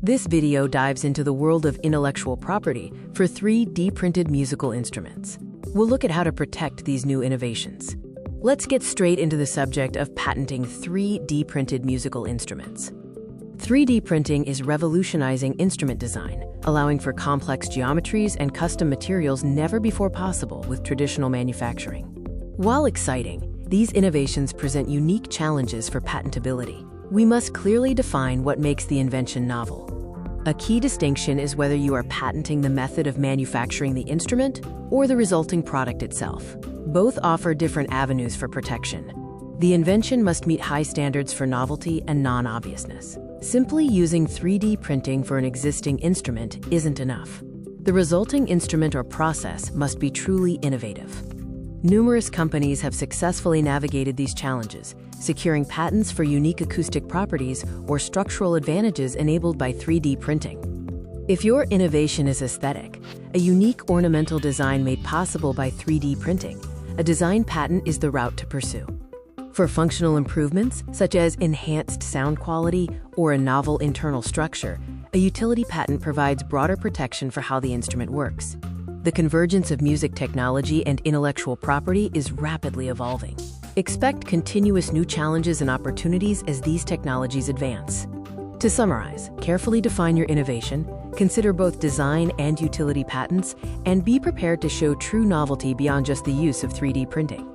This video dives into the world of intellectual property for 3D printed musical instruments. We'll look at how to protect these new innovations. Let's get straight into the subject of patenting 3D printed musical instruments. 3D printing is revolutionizing instrument design, allowing for complex geometries and custom materials never before possible with traditional manufacturing. While exciting, these innovations present unique challenges for patentability. We must clearly define what makes the invention novel. A key distinction is whether you are patenting the method of manufacturing the instrument or the resulting product itself. Both offer different avenues for protection. The invention must meet high standards for novelty and non-obviousness. Simply using 3D printing for an existing instrument isn't enough. The resulting instrument or process must be truly innovative. Numerous companies have successfully navigated these challenges, securing patents for unique acoustic properties or structural advantages enabled by 3D printing. If your innovation is aesthetic, a unique ornamental design made possible by 3D printing, a design patent is the route to pursue. For functional improvements, such as enhanced sound quality or a novel internal structure, a utility patent provides broader protection for how the instrument works. The convergence of music technology and intellectual property is rapidly evolving. Expect continuous new challenges and opportunities as these technologies advance. To summarize, carefully define your innovation, consider both design and utility patents, and be prepared to show true novelty beyond just the use of 3D printing.